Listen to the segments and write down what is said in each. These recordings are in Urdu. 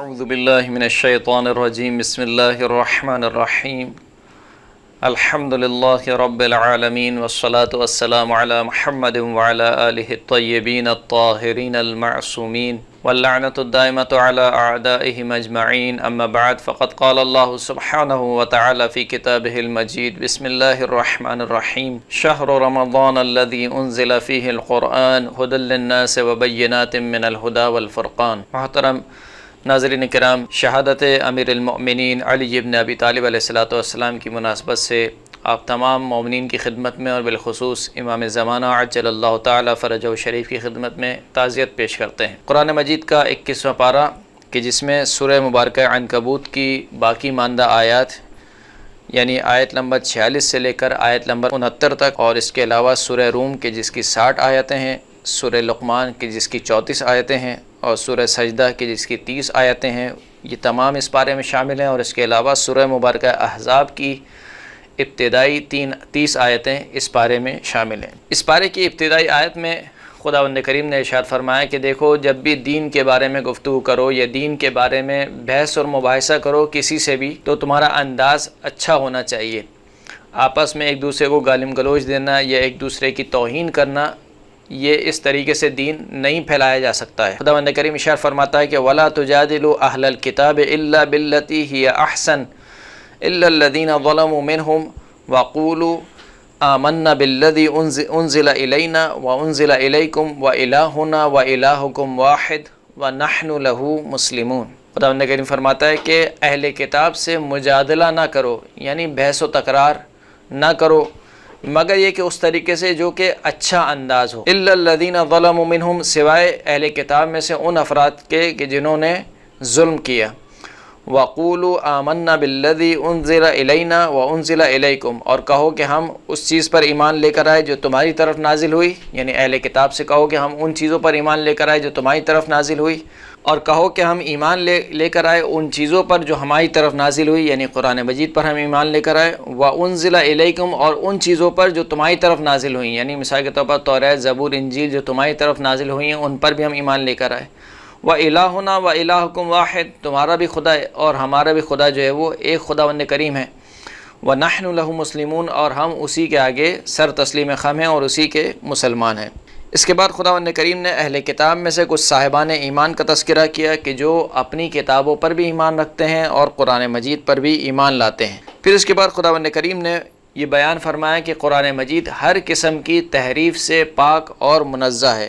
اعوذ باللہ من الشیطان الرجیم بسم اللہ الرحمن الرحیم الحمد للہ رب العالمین والصلاة والسلام علی محمد وعلی آلہ الطیبین الطاہرین المعصومین واللعنۃ الدائمۃ علی اعدائہم اجمعین اما بعد فقد قال اللہ سبحانہ وتعالی فی کتابہ المجید بسم اللہ الرحمن الرحیم شہر رمضان الذی انزل فیہ القرآن ھدی للناس وبینات من الھدی والفرقان۔ محترم ناظرین کرام، شہادت امیر المؤمنین علی بن ابی طالب علیہ السلام کی مناسبت سے آپ تمام مومنین کی خدمت میں اور بالخصوص امام زمانہ عجل اللہ تعالی فرجہ شریف کی خدمت میں تعزیت پیش کرتے ہیں۔ قرآن مجید کا 21واں پارہ کہ جس میں سورہ مبارکہ عنکبوت کی باقی ماندہ آیات یعنی آیت نمبر 46 سے لے کر آیت نمبر 69 تک، اور اس کے علاوہ سورہ روم کے جس کی 60 آیتیں ہیں، سورہ لقمان کی جس کی 34 آیتیں ہیں، اور سورہ سجدہ کی جس کی 30 آیتیں ہیں، یہ تمام اس پارے میں شامل ہیں۔ اور اس کے علاوہ سورہ مبارکہ احزاب کی ابتدائی 30 آیتیں اس پارے میں شامل ہیں۔ اس پارے کی ابتدائی آیت میں خداوند کریم نے ارشاد فرمایا کہ دیکھو، جب بھی دین کے بارے میں گفتگو کرو یا دین کے بارے میں بحث اور مباحثہ کرو کسی سے بھی، تو تمہارا انداز اچھا ہونا چاہیے۔ آپس میں ایک دوسرے کو گالم گلوچ دینا یا ایک دوسرے کی توہین کرنا، یہ اس طریقے سے دین نہیں پھیلایا جا سکتا ہے۔ خداوند کریم ارشاد فرماتا ہے کہ وَلَا تُجَادِلُوا أَهْلَ الْكِتَابِ إِلَّا بِالَّتِي هِيَ أَحْسَنُ إِلَّا الَّذِينَ ظَلَمُوا مِنْهُمْ وَقُولُوا آمَنَّا بِالَّذِي أُنزِلَ إِلَيْنَا وَأُنزِلَ إِلَيْكُمْ وَإِلَٰهُنَا وَإِلَٰهُكُمْ وَاحِدٌ وَنَحْنُ لَهُ مُسْلِمُونَ۔ خداوند کریم فرماتا ہے کہ اہل کتاب سے مجادلہ نہ کرو، یعنی بحث و تکرار نہ کرو، مگر یہ کہ اس طریقے سے جو کہ اچھا انداز ہو۔ الا الذین ظلموا منہم، سوائے اہل کتاب میں سے ان افراد کے کہ جنہوں نے ظلم کیا۔ وقولوا آمنا بالذی انزل الینا وانزل الیکم، اور کہو کہ ہم اس چیز پر ایمان لے کر آئے جو تمہاری طرف نازل ہوئی، یعنی اہل کتاب سے کہو کہ ہم ان چیزوں پر ایمان لے کر آئے جو تمہاری طرف نازل ہوئی، اور کہو کہ ہم ایمان لے کر آئے ان چیزوں پر جو ہماری طرف نازل ہوئی، یعنی قرآن مجید پر ہم ایمان لے کر آئے۔ وَأُنزِلَ إِلَيْكُمْ، اور ان چیزوں پر جو تمہاری طرف نازل ہوئی، یعنی مثال کے طور پر توریت، زبور، انجیل جو تمہاری طرف نازل ہوئی ہیں، ان پر بھی ہم ایمان لے کر آئے۔ وَإِلَٰهُنَا وَإِلَٰهُكُمْ وَاحِدٌ، تمہارا بھی خدا ہے اور ہمارا بھی خدا جو ہے وہ ایک خداوند کریم ہے۔ وَنَحْنُ لَهُ مُسْلِمُونَ، اور ہم اسی کے آگے سر تسلیم خم ہیں اور اسی کے مسلمان ہیں۔ اس کے بعد خداوند کریم نے اہل کتاب میں سے کچھ صاحبان ایمان کا تذکرہ کیا کہ جو اپنی کتابوں پر بھی ایمان رکھتے ہیں اور قرآن مجید پر بھی ایمان لاتے ہیں۔ پھر اس کے بعد خداوند کریم نے یہ بیان فرمایا کہ قرآن مجید ہر قسم کی تحریف سے پاک اور منزہ ہے۔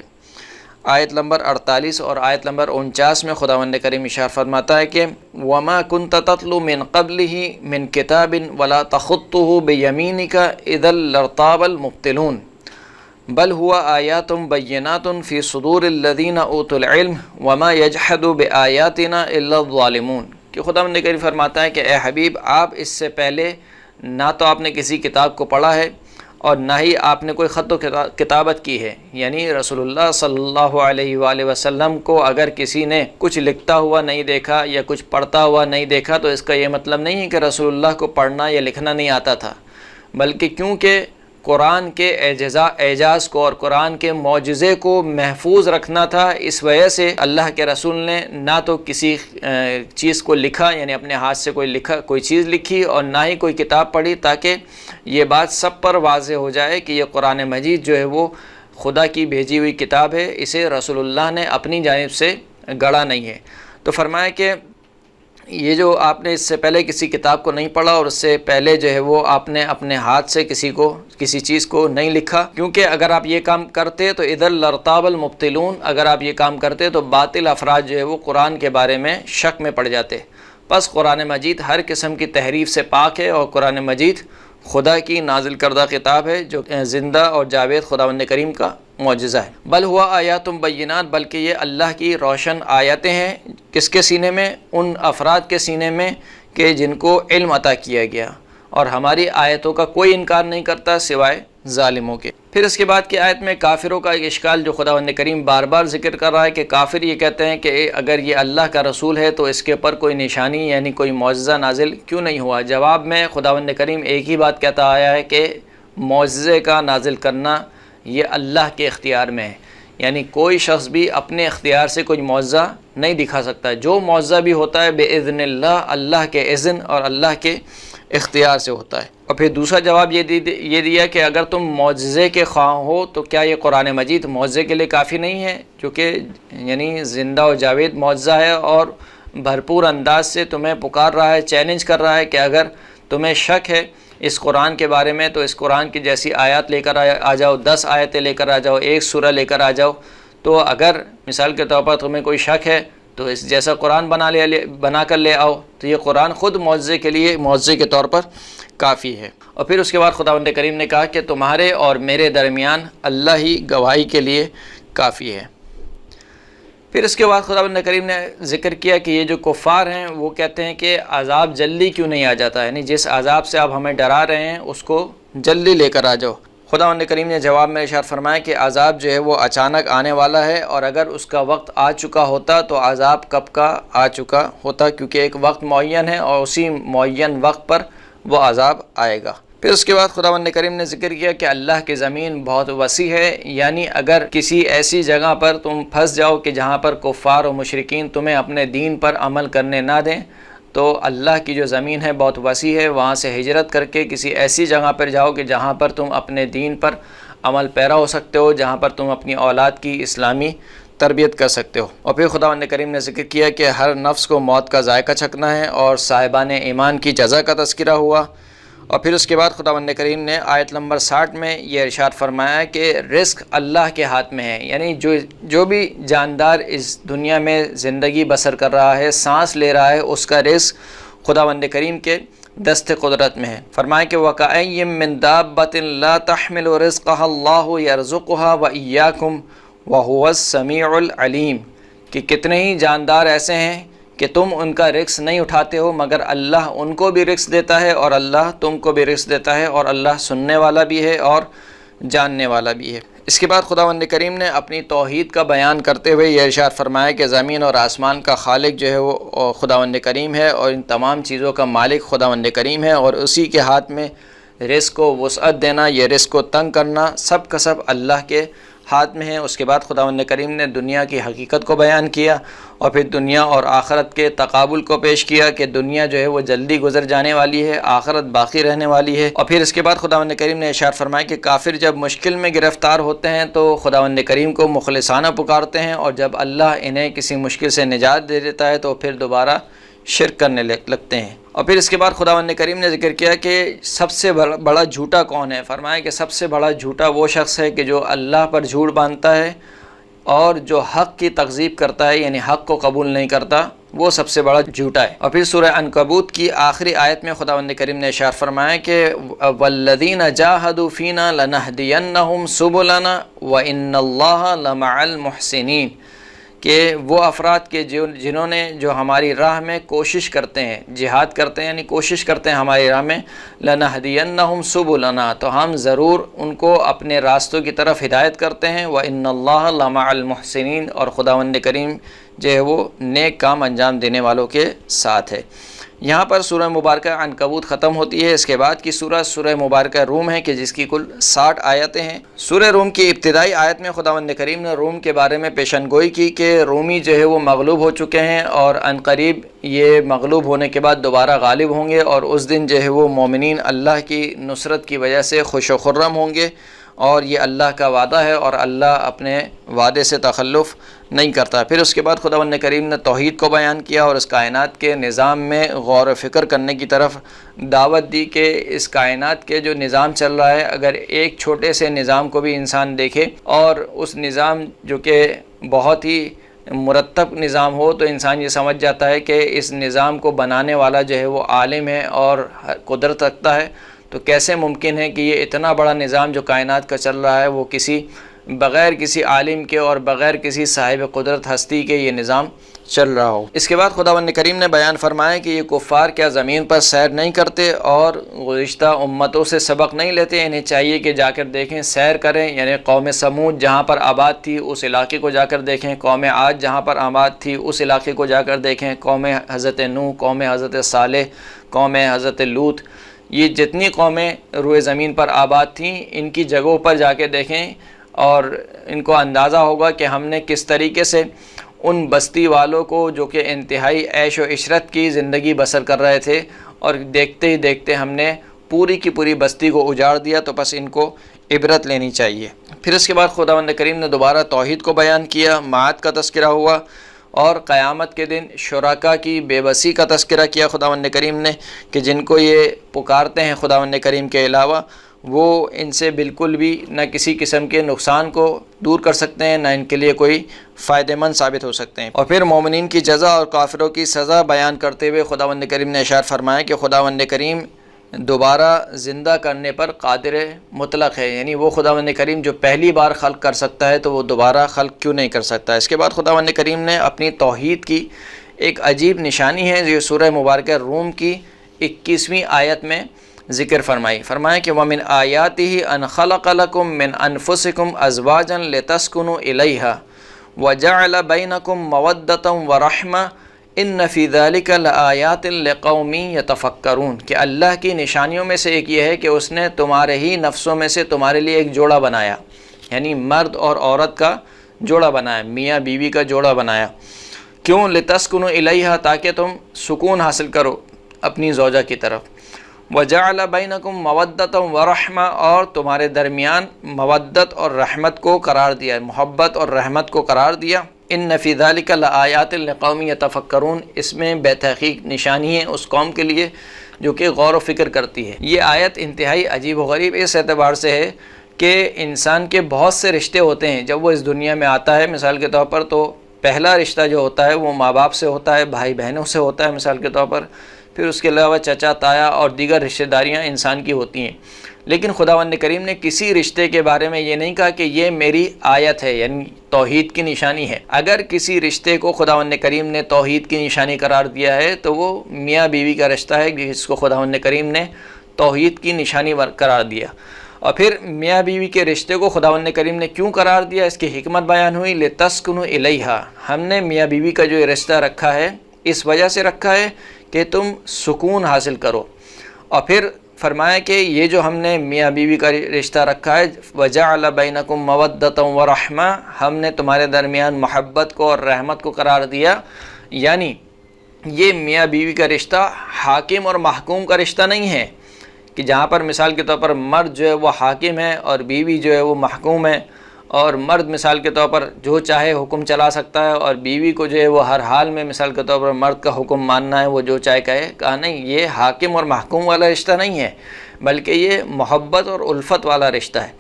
آیت نمبر 48 اور آیت نمبر 49 میں خداوند کریم ارشاد فرماتا ہے کہ وَمَا كُنْتَ تَتْلُو مِنْ قَبْلِهِ مِنْ كِتَابٍ وَلَا تَخُطُّهُ بِيَمِينِكَ إِذًا لَارْتَابَ الْمُبْطِلُونَ بل ہوا آیات بینات فی صدور الذین اوتوا العلم وما یجحد بآیاتنا الا الظالمون، کہ خداوند کریم فرماتا ہے کہ اے حبیب، آپ اس سے پہلے نہ تو آپ نے کسی کتاب کو پڑھا ہے اور نہ ہی آپ نے کوئی خط و کتابت کی ہے، یعنی رسول اللہ صلی اللہ علیہ وآلہ وسلم کو اگر کسی نے کچھ لکھتا ہوا نہیں دیکھا یا کچھ پڑھتا ہوا نہیں دیکھا تو اس کا یہ مطلب نہیں ہے کہ رسول اللہ کو پڑھنا یا لکھنا نہیں آتا تھا، بلکہ کیونکہ قرآن کے اعجاز کو اور قرآن کے معجزے کو محفوظ رکھنا تھا، اس وجہ سے اللہ کے رسول نے نہ تو کسی چیز کو لکھا، یعنی اپنے ہاتھ سے کوئی چیز لکھی، اور نہ ہی کوئی کتاب پڑھی، تاکہ یہ بات سب پر واضح ہو جائے کہ یہ قرآن مجید جو ہے وہ خدا کی بھیجی ہوئی کتاب ہے، اسے رسول اللہ نے اپنی جانب سے گڑھا نہیں ہے۔ تو فرمایا کہ یہ جو آپ نے اس سے پہلے کسی کتاب کو نہیں پڑھا اور اس سے پہلے جو ہے وہ آپ نے اپنے ہاتھ سے کسی چیز کو نہیں لکھا، کیونکہ اگر آپ یہ کام کرتے تو اِذًا لَارْتَابَ الْمُبْطِلُونَ، اگر آپ یہ کام کرتے تو باطل افراد جو ہے وہ قرآن کے بارے میں شک میں پڑ جاتے۔ پس قرآن مجید ہر قسم کی تحریف سے پاک ہے، اور قرآن مجید خدا کی نازل کردہ کتاب ہے جو زندہ اور جاوید خداوند کریم کا معجزہ ہے۔ بل ہوا آیات بینات، بلکہ یہ اللہ کی روشن آیتیں ہیں، کس کے سینے میں؟ ان افراد کے سینے میں کہ جن کو علم عطا کیا گیا، اور ہماری آیتوں کا کوئی انکار نہیں کرتا سوائے ظالموں کے۔ پھر اس کے بعد کی آیت میں کافروں کا ایک اشکال جو خداوند کریم بار بار ذکر کر رہا ہے کہ کافر یہ کہتے ہیں کہ اگر یہ اللہ کا رسول ہے تو اس کے اوپر کوئی نشانی یعنی کوئی معجزہ نازل کیوں نہیں ہوا؟ جواب میں خداوند کریم ایک ہی بات کہتا آیا ہے کہ معجزے کا نازل کرنا یہ اللہ کے اختیار میں ہے، یعنی کوئی شخص بھی اپنے اختیار سے کوئی معجزہ نہیں دکھا سکتا ہے، جو معجزہ بھی ہوتا ہے بِإِذْنِ اللہ، اللہ کے اذن اور اللہ کے اختیار سے ہوتا ہے۔ اور پھر دوسرا جواب یہ دیا کہ اگر تم معجزے کے خواہاں ہو تو کیا یہ قرآن مجید معجزے کے لیے کافی نہیں ہے، جو کہ یعنی زندہ و جاوید معجزہ ہے اور بھرپور انداز سے تمہیں پکار رہا ہے، چیلنج کر رہا ہے کہ اگر تمہیں شک ہے اس قرآن کے بارے میں تو اس قرآن کی جیسی آیات لے کر آ جاؤ، 10 آیتیں لے کر آ جاؤ، ایک سورہ لے کر آ جاؤ۔ تو اگر مثال کے طور پر تمہیں کوئی شک ہے تو اس جیسا قرآن بنا کر لے آؤ، تو یہ قرآن خود معجزے کے طور پر کافی ہے۔ اور پھر اس کے بعد خداوند کریم نے کہا کہ تمہارے اور میرے درمیان اللہ ہی گواہی کے لیے کافی ہے۔ پھر اس کے بعد خداوند کریم نے ذکر کیا کہ یہ جو کفار ہیں وہ کہتے ہیں کہ عذاب جلدی کیوں نہیں آ جاتا، یعنی جس عذاب سے آپ ہمیں ڈرا رہے ہیں اس کو جلدی لے کر آ جاؤ۔ خداوند کریم نے جواب میں ارشاد فرمایا کہ عذاب جو ہے وہ اچانک آنے والا ہے، اور اگر اس کا وقت آ چکا ہوتا تو عذاب کب کا آ چکا ہوتا، کیونکہ ایک وقت معین ہے اور اسی معین وقت پر وہ عذاب آئے گا۔ پھر اس کے بعد خداوند کریم نے ذکر کیا کہ اللہ کی زمین بہت وسیع ہے، یعنی اگر کسی ایسی جگہ پر تم پھنس جاؤ کہ جہاں پر کفار و مشرکین تمہیں اپنے دین پر عمل کرنے نہ دیں، تو اللہ کی جو زمین ہے بہت وسیع ہے، وہاں سے ہجرت کر کے کسی ایسی جگہ پر جاؤ کہ جہاں پر تم اپنے دین پر عمل پیرا ہو سکتے ہو، جہاں پر تم اپنی اولاد کی اسلامی تربیت کر سکتے ہو۔ اور پھر خداوند کریم نے ذکر کیا کہ ہر نفس کو موت کا ذائقہ چکھنا ہے، اور صاحبان ایمان کی جزا کا تذکرہ ہوا۔ اور پھر اس کے بعد خداوند کریم نے آیت نمبر 60 میں یہ ارشاد فرمایا کہ رزق اللہ کے ہاتھ میں ہے، یعنی جو بھی جاندار اس دنیا میں زندگی بسر کر رہا ہے، سانس لے رہا ہے، اس کا رزق خداوند کریم کے دست قدرت میں ہے۔ فرمایا کہ وَكَأَيٍّ مِّن دَابَّةٍ لَا تَحْمِلُ رِزْقَهَا اللَّهُ يَرْزُقُهَا وَإِيَّاكُمْ وَهُوَ السَّمِيعُ الْعَلِيمُ، کہ کتنے ہی جاندار ایسے ہیں کہ تم ان کا رزق نہیں اٹھاتے ہو، مگر اللہ ان کو بھی رزق دیتا ہے اور اللہ تم کو بھی رزق دیتا ہے، اور اللہ سننے والا بھی ہے اور جاننے والا بھی ہے۔ اس کے بعد خداوند کریم نے اپنی توحید کا بیان کرتے ہوئے یہ ارشاد فرمایا کہ زمین اور آسمان کا خالق جو ہے وہ خداوند کریم ہے، اور ان تمام چیزوں کا مالک خداوند کریم ہے، اور اسی کے ہاتھ میں رزق کو وسعت دینا، یہ رزق کو تنگ کرنا، سب کا سب اللہ کے ہاتھ میں ہے۔ اس کے بعد خداوند کریم نے دنیا کی حقیقت کو بیان کیا، اور پھر دنیا اور آخرت کے تقابل کو پیش کیا کہ دنیا جو ہے وہ جلدی گزر جانے والی ہے، آخرت باقی رہنے والی ہے۔ اور پھر اس کے بعد خداوند کریم نے ارشاد فرمایا کہ کافر جب مشکل میں گرفتار ہوتے ہیں تو خداوند کریم کو مخلصانہ پکارتے ہیں، اور جب اللہ انہیں کسی مشکل سے نجات دے دیتا ہے تو پھر دوبارہ شرک کرنے لگتے ہیں۔ اور پھر اس کے بعد خداوند کریم نے ذکر کیا کہ سب سے بڑا جھوٹا کون ہے۔ فرمایا کہ سب سے بڑا جھوٹا وہ شخص ہے کہ جو اللہ پر جھوٹ باندھتا ہے اور جو حق کی تکذیب کرتا ہے، یعنی حق کو قبول نہیں کرتا، وہ سب سے بڑا جھوٹا ہے۔ اور پھر سورہ عنکبوت کی آخری آیت میں خداوند کریم نے ارشاد فرمایا کہ وَالَّذِينَ جَاهَدُوا فِينَا لَنَهْدِيَنَّهُمْ سُبُلَنَا وَإِنَّ اللَّهَ لَمَعَ الْمُحْسِنِينَ، کہ وہ افراد کے جنہوں نے جو ہماری راہ میں کوشش کرتے ہیں، جہاد کرتے ہیں، یعنی کوشش کرتے ہیں ہماری راہ میں، لَنَهْدِيَنَّهُمْ سُبُلَنَا، تو ہم ضرور ان کو اپنے راستوں کی طرف ہدایت کرتے ہیں، وَإِنَّ اللَّهَ لَمَعَ الْمُحْسِنِينَ، اور خداوند کریم جو ہے وہ نیک کام انجام دینے والوں کے ساتھ ہے۔ یہاں پر سورہ مبارکہ عنکبوت ختم ہوتی ہے۔ اس کے بعد کی سورہ مبارکہ روم ہے کہ جس کی کل 60 آیتیں ہیں۔ سورہ روم کی ابتدائی آیت میں خداوند کریم نے روم کے بارے میں پیشن گوئی کی کہ رومی جو ہے وہ مغلوب ہو چکے ہیں، اور عنقریب یہ مغلوب ہونے کے بعد دوبارہ غالب ہوں گے، اور اس دن جو ہے وہ مومنین اللہ کی نصرت کی وجہ سے خوش و خرم ہوں گے، اور یہ اللہ کا وعدہ ہے اور اللہ اپنے وعدے سے تخلف نہیں کرتا۔ پھر اس کے بعد خداوند کریم نے توحید کو بیان کیا اور اس کائنات کے نظام میں غور و فکر کرنے کی طرف دعوت دی کہ اس کائنات کے جو نظام چل رہا ہے، اگر ایک چھوٹے سے نظام کو بھی انسان دیکھے اور اس نظام جو کہ بہت ہی مرتب نظام ہو، تو انسان یہ سمجھ جاتا ہے کہ اس نظام کو بنانے والا جو ہے وہ عالم ہے اور قدرت رکھتا ہے۔ تو کیسے ممکن ہے کہ یہ اتنا بڑا نظام جو کائنات کا چل رہا ہے وہ بغیر کسی عالم کے اور بغیر کسی صاحب قدرت ہستی کے یہ نظام چل رہا ہو۔ اس کے بعد خداوند کریم نے بیان فرمایا کہ یہ کفار کیا زمین پر سیر نہیں کرتے اور گزشتہ امتوں سے سبق نہیں لیتے؟ انہیں چاہیے کہ جا کر دیکھیں، سیر کریں، یعنی قوم سمود جہاں پر آباد تھی اس علاقے کو جا کر دیکھیں، قوم عاد جہاں پر آباد تھی اس علاقے کو جا کر دیکھیں، قوم حضرت نوح، قوم حضرت صالح، قوم حضرت لوط، یہ جتنی قومیں روئے زمین پر آباد تھیں ان کی جگہوں پر جا کے دیکھیں، اور ان کو اندازہ ہوگا کہ ہم نے کس طریقے سے ان بستی والوں کو جو کہ انتہائی عیش و عشرت کی زندگی بسر کر رہے تھے اور دیکھتے ہی دیکھتے ہم نے پوری کی پوری بستی کو اجاڑ دیا، تو بس ان کو عبرت لینی چاہیے۔ پھر اس کے بعد خداوند کریم نے دوبارہ توحید کو بیان کیا، معاد کا تذکرہ ہوا، اور قیامت کے دن شرکا کی بے بسی کا تذکرہ کیا خداوند کریم نے کہ جن کو یہ پکارتے ہیں خداوند کریم کے علاوہ، وہ ان سے بالکل بھی نہ کسی قسم کے نقصان کو دور کر سکتے ہیں، نہ ان کے لیے کوئی فائدہ مند ثابت ہو سکتے ہیں۔ اور پھر مومنین کی جزا اور کافروں کی سزا بیان کرتے ہوئے خداوند کریم نے ارشاد فرمایا کہ خداوند کریم دوبارہ زندہ کرنے پر قادر مطلق ہے، یعنی وہ خداوند کریم جو پہلی بار خلق کر سکتا ہے تو وہ دوبارہ خلق کیوں نہیں کر سکتا۔ اس کے بعد خداوند کریم نے اپنی توحید کی ایک عجیب نشانی ہے جو سورہ مبارکہ روم کی 21ویں آیت میں ذکر فرمایا کہ وَمِنْ آیَاتِهِ أَنْ خَلَقَ لَكُم مِّنْ أَنفُسِكُمْ أَزْوَاجًا لِتَسْكُنُوا إِلَيْهَا وَجَعَلَ بَيْنَكُم مَّوَدَّةً وَرَحْمَةً إِنَّ فِي ذَلِكَ لَآيَاتٍ لِقَوْمٍ يَتَفَكَّرُونَ کہ اللہ کی نشانیوں میں سے ایک یہ ہے کہ اس نے تمہارے ہی نفسوں میں سے تمہارے لیے ایک جوڑا بنایا، یعنی مرد اور عورت کا جوڑا بنایا، میاں بیوی کا جوڑا بنایا۔ کیوں؟ لِتَسْكُنُوا إِلَيْهَا تاکہ تم سکون حاصل کرو اپنی زوجہ کی طرف۔ وَجَعَلَ بَيْنَكُم مَّوَدَّةً وَرَحْمَةً اور تمہارے درمیان مودت اور رحمت کو قرار دیا، محبت اور رحمت کو قرار دیا۔ إِنَّ فِي ذَلِكَ لَآيَاتٍ لِقَوْمٍ يَتَفَكَّرُونَ اس میں بے تحقیق نشانی ہے اس قوم کے لیے جو کہ غور و فکر کرتی ہے۔ یہ آیت انتہائی عجیب و غریب اس اعتبار سے ہے کہ انسان کے بہت سے رشتے ہوتے ہیں جب وہ اس دنیا میں آتا ہے، مثال کے طور پر تو پہلا رشتہ جو ہوتا ہے وہ ماں باپ سے ہوتا ہے، بھائی بہنوں سے ہوتا ہے مثال کے طور پر، پھر اس کے علاوہ چچا تایا اور دیگر رشتہ داریاں انسان کی ہوتی ہیں۔ لیکن خداوند کریم نے کسی رشتے کے بارے میں یہ نہیں کہا کہ یہ میری آیت ہے، یعنی توحید کی نشانی ہے۔ اگر کسی رشتے کو خداوند کریم نے توحید کی نشانی قرار دیا ہے تو وہ میاں بیوی کا رشتہ ہے جس کو خداوند کریم نے توحید کی نشانی قرار دیا۔ اور پھر میاں بیوی کے رشتے کو خداوند کریم نے کیوں قرار دیا، اس کی حکمت بیان ہوئی، لِتَسْكُنُوا إِلَيْهَا ہم نے میاں بیوی کا جو یہ رشتہ رکھا ہے اس وجہ سے رکھا ہے کہ تم سکون حاصل کرو۔ اور پھر فرمایا کہ یہ جو ہم نے میاں بیوی کا رشتہ رکھا ہے وَجَعَلَ بَيْنَكُم مَّوَدَّةً وَرَحْمَةً ہم نے تمہارے درمیان محبت کو اور رحمت کو قرار دیا، یعنی یہ میاں بیوی کا رشتہ حاکم اور محکوم کا رشتہ نہیں ہے کہ جہاں پر مثال کے طور پر مرد جو ہے وہ حاکم ہے اور بیوی جو ہے وہ محکوم ہے، اور مرد مثال کے طور پر جو چاہے حکم چلا سکتا ہے اور بیوی کو جو ہے وہ ہر حال میں مثال کے طور پر مرد کا حکم ماننا ہے، وہ جو چاہے کہے۔ کہا نہیں، یہ حاکم اور محکوم والا رشتہ نہیں ہے بلکہ یہ محبت اور الفت والا رشتہ ہے۔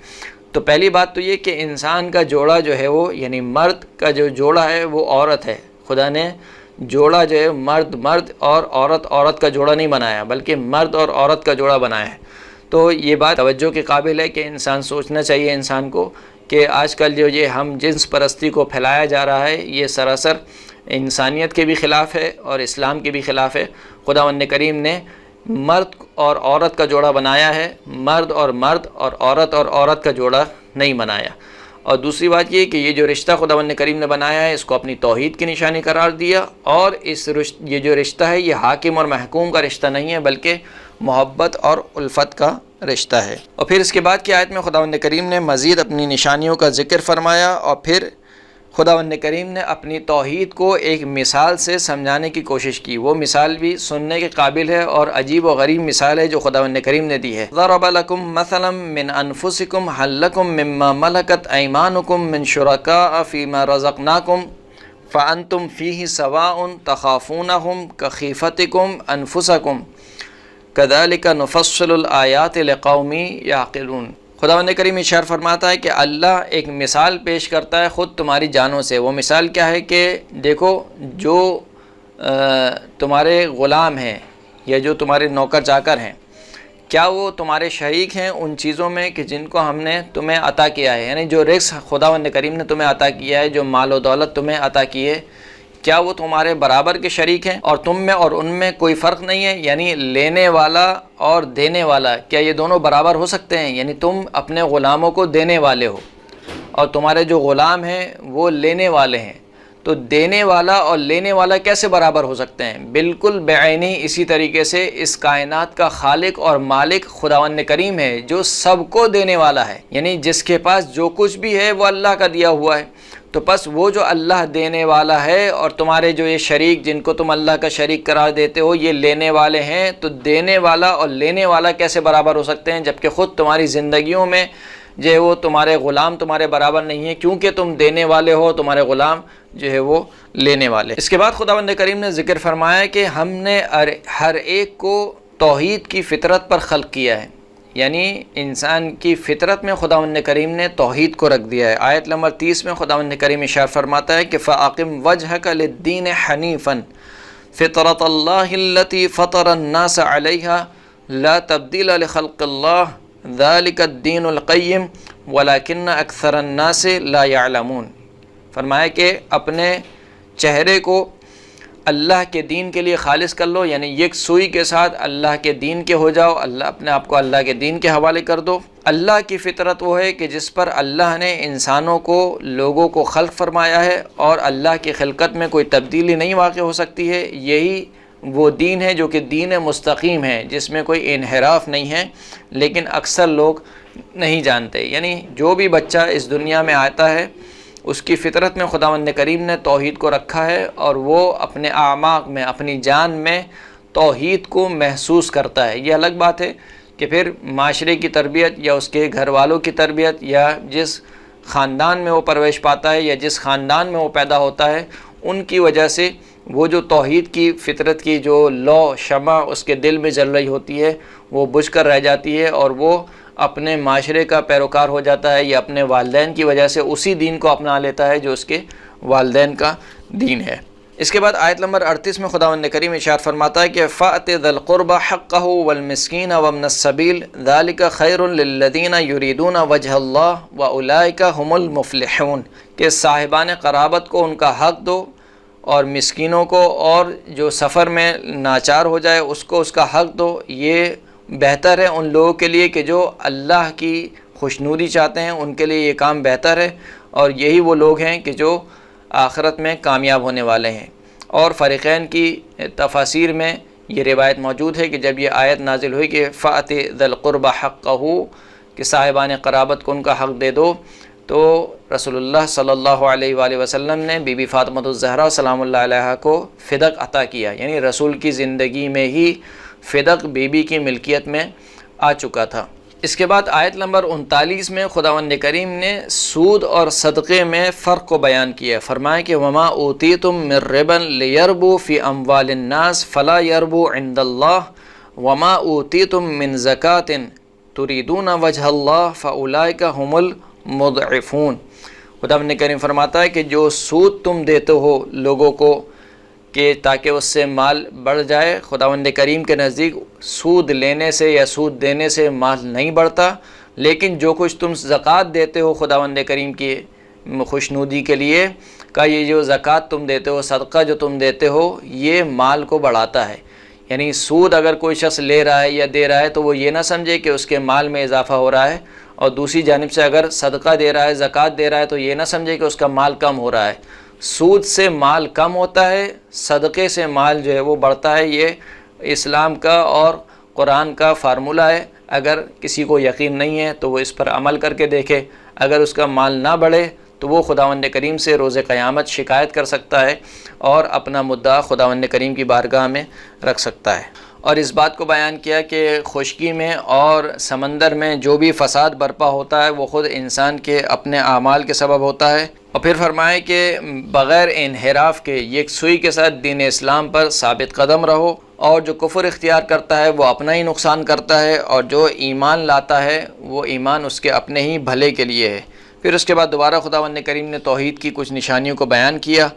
تو پہلی بات تو یہ کہ انسان کا جوڑا جو ہے وہ یعنی مرد کا جو جوڑا ہے وہ عورت ہے۔ خدا نے جوڑا جو ہے مرد اور عورت کا جوڑا نہیں بنایا بلکہ مرد اور عورت کا جوڑا بنایا ہے۔ تو یہ بات توجہ کے قابل ہے کہ انسان سوچنا چاہیے انسان کو کہ آج کل جو یہ ہم جنس پرستی کو پھیلایا جا رہا ہے یہ سراسر انسانیت کے بھی خلاف ہے اور اسلام کے بھی خلاف ہے۔ خداوند کریم نے مرد اور عورت کا جوڑا بنایا ہے، مرد اور عورت کا جوڑا نہیں بنایا۔ اور دوسری بات یہ کہ یہ جو رشتہ خداوند کریم نے بنایا ہے اس کو اپنی توحید کی نشانی قرار دیا، اور یہ جو رشتہ ہے یہ حاکم اور محکوم کا رشتہ نہیں ہے بلکہ محبت اور الفت کا رشتہ ہے۔ اور پھر اس کے بعد کی آیت میں خداوند کریم نے مزید اپنی نشانیوں کا ذکر فرمایا، اور پھر خداوند کریم نے اپنی توحید کو ایک مثال سے سمجھانے کی کوشش کی۔ وہ مثال بھی سننے کے قابل ہے اور عجیب و غریب مثال ہے جو خداوند کریم نے دی ہے۔ ضرب لكم مثلا من انفسكم هل لكم مما ملكت ايمانكم من شركاء فيما رزقناكم فانتم فيه سواء تخافونهم كخيفتكم انفسكم كذلك نفصل الآيات لقوم يعقلون۔ خداوند کریم ارشاد فرماتا ہے کہ اللہ ایک مثال پیش کرتا ہے خود تمہاری جانوں سے۔ وہ مثال کیا ہے کہ دیکھو جو تمہارے غلام ہیں یا جو تمہارے نوکر چاکر ہیں، کیا وہ تمہارے شریک ہیں ان چیزوں میں کہ جن کو ہم نے تمہیں عطا کیا ہے، یعنی جو رزق خداوند کریم نے تمہیں عطا کیا ہے، جو مال و دولت تمہیں عطا کی ہے، کیا وہ تمہارے برابر کے شریک ہیں اور تم میں اور ان میں کوئی فرق نہیں ہے؟ یعنی لینے والا اور دینے والا کیا یہ دونوں برابر ہو سکتے ہیں؟ یعنی تم اپنے غلاموں کو دینے والے ہو اور تمہارے جو غلام ہیں وہ لینے والے ہیں، تو دینے والا اور لینے والا کیسے برابر ہو سکتے ہیں؟ بالکل بعینی اسی طریقے سے اس کائنات کا خالق اور مالک خداوند کریم ہے جو سب کو دینے والا ہے، یعنی جس کے پاس جو کچھ بھی ہے وہ اللہ کا دیا ہوا ہے۔ تو بس وہ جو اللہ دینے والا ہے اور تمہارے جو یہ شریک جن کو تم اللہ کا شریک قرار دیتے ہو یہ لینے والے ہیں، تو دینے والا اور لینے والا کیسے برابر ہو سکتے ہیں جبکہ خود تمہاری زندگیوں میں جو ہے وہ تمہارے غلام تمہارے برابر نہیں ہیں، کیونکہ تم دینے والے ہو، تمہارے غلام جو ہے وہ لینے والے۔ اس کے بعد خداوند کریم نے ذکر فرمایا کہ ہم نے ہر ایک کو توحید کی فطرت پر خلق کیا ہے، یعنی انسان کی فطرت میں خداوند کریم نے توحید کو رکھ دیا ہے۔ آیت نمبر 30 میں خداوند کریم ارشاد فرماتا ہے کہ فَأَقِمْ وَجْهَكَ لِلدِّينِ حَنِيفًا فِطْرَةَ اللَّهِ الَّتِي فَطَرَ النَّاسَ عَلَيْهَا لَا تَبْدِيلَ لِخَلْقِ اللَّهِ ذَلِكَ الدِّينُ الْقَيِّمُ وَلَكِنَّ أَكْثَرَ النَّاسِ لَا يَعْلَمُونَ۔ فرمایا کہ اپنے چہرے کو اللہ کے دین کے لیے خالص کر لو، یعنی یکسوئی کے ساتھ اللہ کے دین کے ہو جاؤ، اپنے آپ کو اللہ کے دین کے حوالے کر دو۔ اللہ کی فطرت وہ ہے کہ جس پر اللہ نے انسانوں کو، لوگوں کو خلق فرمایا ہے اور اللہ کی خلقت میں کوئی تبدیلی نہیں واقع ہو سکتی ہے۔ یہی وہ دین ہے جو کہ دین مستقیم ہے، جس میں کوئی انحراف نہیں ہے، لیکن اکثر لوگ نہیں جانتے۔ یعنی جو بھی بچہ اس دنیا میں آتا ہے اس کی فطرت میں خداوند کریم نے توحید کو رکھا ہے اور وہ اپنے اعماق میں، اپنی جان میں توحید کو محسوس کرتا ہے۔ یہ الگ بات ہے کہ پھر معاشرے کی تربیت یا اس کے گھر والوں کی تربیت یا جس خاندان میں وہ پرورش پاتا ہے یا جس خاندان میں وہ پیدا ہوتا ہے ان کی وجہ سے وہ جو توحید کی فطرت کی جو لو شمع اس کے دل میں جل رہی ہوتی ہے وہ بجھ کر رہ جاتی ہے اور وہ اپنے معاشرے کا پیروکار ہو جاتا ہے یا اپنے والدین کی وجہ سے اسی دین کو اپنا لیتا ہے جو اس کے والدین کا دین ہے۔ اس کے بعد آیت نمبر 38 میں خداوند کریم ارشاد فرماتا ہے کہ فَأْتِ ذَا الْقُرْبَ حَقَّهُ وَالْمِسْكِينَ وَابْنَ السَّبِيلِ ذَلِكَ خَيْرٌ لِلَّذِينَ يُرِيدُونَ وَجْهَ اللَّهِ وَأُولَٰئِكَ هُمُ الْمُفْلِحُونَ، کہ صاحبان قرابت کو ان کا حق دو اور مسکینوں کو اور جو سفر میں ناچار ہو جائے اس کو اس کا حق دو۔ یہ بہتر ہے ان لوگوں کے لیے کہ جو اللہ کی خوشنودی چاہتے ہیں، ان کے لیے یہ کام بہتر ہے اور یہی وہ لوگ ہیں کہ جو آخرت میں کامیاب ہونے والے ہیں۔ اور فریقین کی تفاسیر میں یہ روایت موجود ہے کہ جب یہ آیت نازل ہوئی کہ فَأْتِ ذَا الْقُرْبَ حَقَّهُ، کہ صاحبان قرابت کو ان کا حق دے دو، تو رسول اللہ صلی اللہ علیہ وآلہ وسلم نے بی بی فاطمہ الزہرا سلام اللہ علیہا کو فدق عطا کیا، یعنی رسول کی زندگی میں ہی فدق بی بی کی ملکیت میں آ چکا تھا۔ اس کے بعد آیت نمبر 39 میں خداوند کریم نے سود اور صدقے میں فرق کو بیان کیا، فرمایا کہ وَمَا أُوتِيتُم مِّن رِّبًا لِيَرْبُوا فِي أَمْوَالِ النَّاسِ فَلَا يَرْبُوا عِندَ اللَّهِ وَمَا أُوتِيتُم مِّن زَكَاةٍ تُرِيدُونَ وَجْهَ اللَّهِ فَأُولَٰئِكَ هُمُ الْمُضْعِفُونَ۔ خداوند کریم فرماتا ہے کہ جو سود تم دیتے ہو لوگوں کو کہ تاکہ اس سے مال بڑھ جائے، خداوند کریم کے نزدیک سود لینے سے یا سود دینے سے مال نہیں بڑھتا، لیکن جو کچھ تم زکوٰۃ دیتے ہو خداوند کریم کی خوشنودی کے لیے کا یہ جو زکوٰۃ تم دیتے ہو، صدقہ جو تم دیتے ہو، یہ مال کو بڑھاتا ہے۔ یعنی سود اگر کوئی شخص لے رہا ہے یا دے رہا ہے تو وہ یہ نہ سمجھے کہ اس کے مال میں اضافہ ہو رہا ہے، اور دوسری جانب سے اگر صدقہ دے رہا ہے، زکوٰۃ دے رہا ہے تو یہ نہ سمجھے کہ اس کا مال کم ہو رہا ہے۔ سود سے مال کم ہوتا ہے، صدقے سے مال جو ہے وہ بڑھتا ہے۔ یہ اسلام کا اور قرآن کا فارمولہ ہے۔ اگر کسی کو یقین نہیں ہے تو وہ اس پر عمل کر کے دیکھے، اگر اس کا مال نہ بڑھے تو وہ خداوند کریم سے روز قیامت شکایت کر سکتا ہے اور اپنا مدعا خداوند کریم کی بارگاہ میں رکھ سکتا ہے۔ اور اس بات کو بیان کیا کہ خشکی میں اور سمندر میں جو بھی فساد برپا ہوتا ہے وہ خود انسان کے اپنے اعمال کے سبب ہوتا ہے۔ اور پھر فرمائے کہ بغیر انحراف کے یکسوئی کے ساتھ دین اسلام پر ثابت قدم رہو، اور جو کفر اختیار کرتا ہے وہ اپنا ہی نقصان کرتا ہے، اور جو ایمان لاتا ہے وہ ایمان اس کے اپنے ہی بھلے کے لیے ہے۔ پھر اس کے بعد دوبارہ خداوند کریم نے توحید کی کچھ نشانیوں کو بیان کیا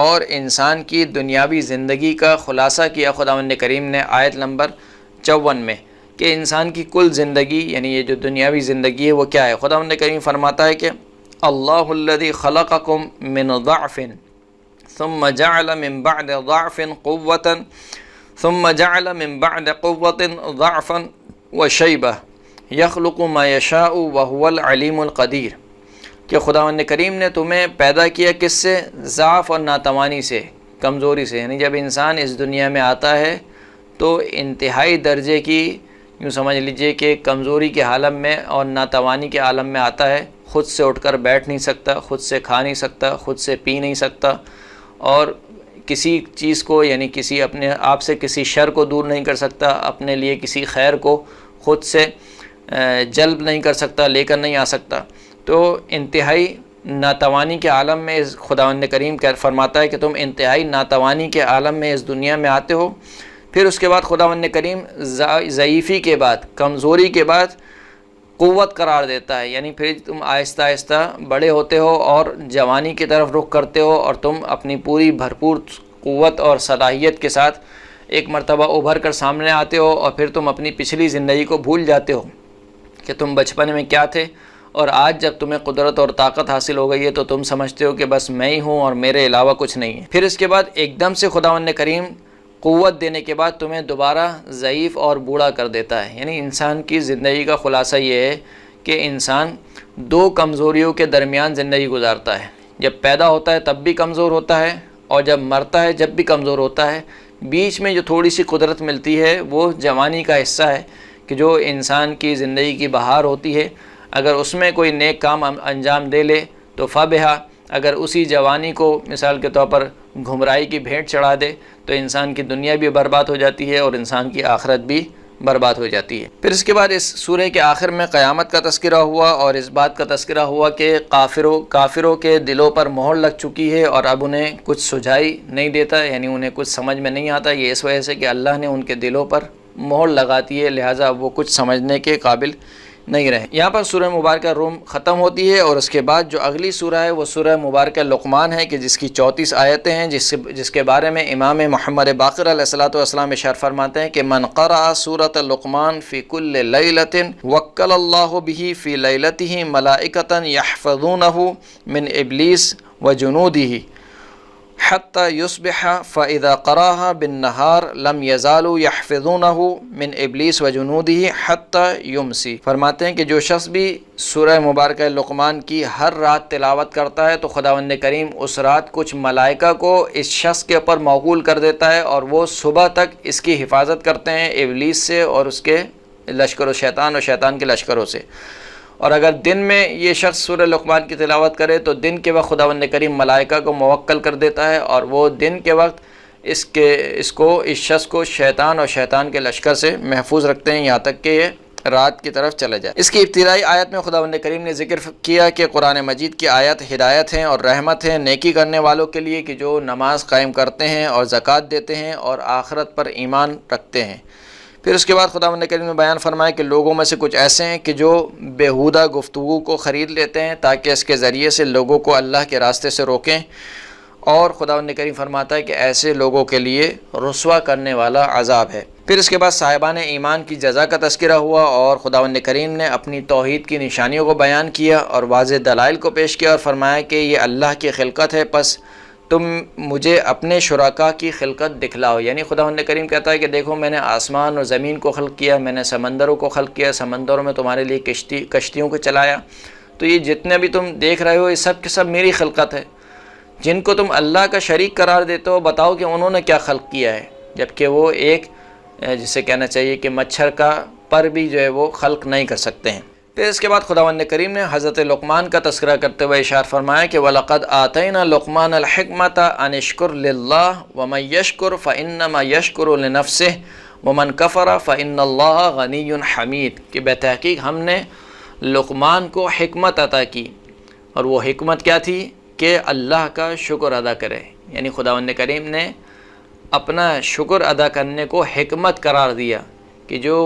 اور انسان کی دنیاوی زندگی کا خلاصہ کیا خداوند کریم نے آیت نمبر 54 میں، کہ انسان کی کل زندگی یعنی یہ جو دنیاوی زندگی ہے وہ کیا ہے۔ خداوند کریم فرماتا ہے کہ اللہ الذی خلقکم من ضعف ثم جعل من بعد ضعف قوة ثم جعل من بعد قوة ضعفا وشیبہ یخلق ما یشاء وهو العلیم القدیر، کہ خداوند کریم نے تمہیں پیدا کیا کس سے؟ ضعف اور ناتوانی سے، کمزوری سے۔ یعنی جب انسان اس دنیا میں آتا ہے تو انتہائی درجے کی، یوں سمجھ لیجئے کہ کمزوری کے عالم میں اور ناتوانی کے عالم میں آتا ہے۔ خود سے اٹھ کر بیٹھ نہیں سکتا، خود سے کھا نہیں سکتا، خود سے پی نہیں سکتا، اور کسی چیز کو یعنی کسی اپنے آپ سے کسی شر کو دور نہیں کر سکتا، اپنے لیے کسی خیر کو خود سے جلب نہیں کر سکتا، لے کر نہیں آ سکتا۔ تو انتہائی ناتوانی کے عالم میں خداوند کریم فرماتا ہے کہ تم انتہائی ناتوانی کے عالم میں اس دنیا میں آتے ہو۔ پھر اس کے بعد خداوند کریم ضعیفی کے بعد، کمزوری کے بعد قوت قرار دیتا ہے، یعنی پھر تم آہستہ آہستہ بڑے ہوتے ہو اور جوانی کی طرف رخ کرتے ہو، اور تم اپنی پوری بھرپور قوت اور صلاحیت کے ساتھ ایک مرتبہ ابھر کر سامنے آتے ہو، اور پھر تم اپنی پچھلی زندگی کو بھول جاتے ہو کہ تم بچپن میں کیا تھے، اور آج جب تمہیں قدرت اور طاقت حاصل ہو گئی ہے تو تم سمجھتے ہو کہ بس میں ہی ہوں اور میرے علاوہ کچھ نہیں ہے۔ پھر اس کے بعد ایک دم سے خداوند کریم قوت دینے کے بعد تمہیں دوبارہ ضعیف اور بوڑھا کر دیتا ہے۔ یعنی انسان کی زندگی کا خلاصہ یہ ہے کہ انسان دو کمزوریوں کے درمیان زندگی گزارتا ہے۔ جب پیدا ہوتا ہے تب بھی کمزور ہوتا ہے، اور جب مرتا ہے جب بھی کمزور ہوتا ہے۔ بیچ میں جو تھوڑی سی قدرت ملتی ہے وہ جوانی کا حصہ ہے، کہ جو انسان کی زندگی کی بہار ہوتی ہے، اگر اس میں کوئی نیک کام انجام دے لے تو فبہا، اگر اسی جوانی کو مثال کے طور پر گھمرائی کی بھیٹ چڑھا دے تو انسان کی دنیا بھی برباد ہو جاتی ہے اور انسان کی آخرت بھی برباد ہو جاتی ہے۔ پھر اس کے بعد اس سورہ کے آخر میں قیامت کا تذکرہ ہوا، اور اس بات کا تذکرہ ہوا کہ کافروں کے دلوں پر مہر لگ چکی ہے، اور اب انہیں کچھ سجائی نہیں دیتا، یعنی انہیں کچھ سمجھ میں نہیں آتا۔ یہ اس وجہ سے کہ اللہ نے ان کے دلوں پر مہر لگاتی ہے، لہٰذا وہ کچھ سمجھنے کے قابل نہیں رہے۔ یہاں پر سورہ مبارکہ روم ختم ہوتی ہے، اور اس کے بعد جو اگلی سورہ ہے وہ سورہ مبارکہ لقمان ہے، کہ جس کی 34 آیتیں ہیں، جس کے بارے میں امام محمد باقر علیہ الصلوۃ والسلام ارشاد فرماتے ہیں کہ من قرأ سورۃ لقمان فی کل لیلۃ وکل اللہ بہ فی لیلتہ ملائکۃ یحفظونہ من ابلیس وجنودہ حتی یصبح فاذا قراها بالنہار لم یزالوا یحفظونہ من ابلیس وجنودہ حتی یمسی۔ فرماتے ہیں کہ جو شخص بھی سورہ مبارکہ لقمان کی ہر رات تلاوت کرتا ہے تو خداوند کریم اس رات کچھ ملائکہ کو اس شخص کے اوپر موکول کر دیتا ہے، اور وہ صبح تک اس کی حفاظت کرتے ہیں ابلیس سے اور اس کے لشکر و شیطان کے لشکروں سے۔ اور اگر دن میں یہ شخص سورہ لقمان کی تلاوت کرے تو دن کے وقت خداوند کریم ملائکہ کو موکل کر دیتا ہے، اور وہ دن کے وقت اس شخص کو شیطان اور شیطان کے لشکر سے محفوظ رکھتے ہیں، یہاں تک کہ یہ رات کی طرف چلا جائے۔ اس کی ابتدائی آیت میں خداوند کریم نے ذکر کیا کہ قرآن مجید کی آیت ہدایت ہیں اور رحمت ہیں نیکی کرنے والوں کے لیے، کہ جو نماز قائم کرتے ہیں اور زکوٰۃ دیتے ہیں اور آخرت پر ایمان رکھتے ہیں۔ پھر اس کے بعد خداوند کریم نے بیان فرمایا کہ لوگوں میں سے کچھ ایسے ہیں کہ جو بیہودہ گفتگو کو خرید لیتے ہیں تاکہ اس کے ذریعے سے لوگوں کو اللہ کے راستے سے روکیں، اور خداوند کریم فرماتا ہے کہ ایسے لوگوں کے لیے رسوا کرنے والا عذاب ہے۔ پھر اس کے بعد صاحبان ایمان کی جزا کا تذکرہ ہوا، اور خداوند کریم نے اپنی توحید کی نشانیوں کو بیان کیا اور واضح دلائل کو پیش کیا، اور فرمایا کہ یہ اللہ کی خلقت ہے، پس تم مجھے اپنے شرکاء کی خلقت دکھلاؤ۔ یعنی خداوند کریم کہتا ہے کہ دیکھو میں نے آسمان اور زمین کو خلق کیا، میں نے سمندروں کو خلق کیا، سمندروں میں تمہارے لیے کشتیوں کو چلایا، تو یہ جتنے بھی تم دیکھ رہے ہو یہ سب کے سب میری خلقت ہے۔ جن کو تم اللہ کا شریک قرار دیتے ہو بتاؤ کہ انہوں نے کیا خلق کیا ہے، جبکہ وہ ایک جسے کہنا چاہیے کہ مچھر کا پر بھی جو ہے وہ خلق نہیں کر سکتے ہیں۔ پھر اس کے بعد خداوند کریم نے حضرت لقمان کا تذکرہ کرتے ہوئے ارشاد فرمایا کہ وَلَقَدْ آتَيْنَا لُقْمَانَ الْحِكْمَةَ أَنِ اشْكُرْ لِلَّهِ وَمَنْ يَشْكُرْ فَإِنَّمَا يَشْكُرُ لِنَفْسِهِ وَمَنْ كَفَرَ فَإِنَّ اللَّهَ غَنِيٌّ حَمِيدٌ، کہ بتحقیق ہم نے لقمان کو حکمت عطا کی، اور وہ حکمت کیا تھی کہ اللہ کا شکر ادا کرے۔ یعنی خداوند کریم نے اپنا شکر ادا کرنے کو حکمت قرار دیا، کہ جو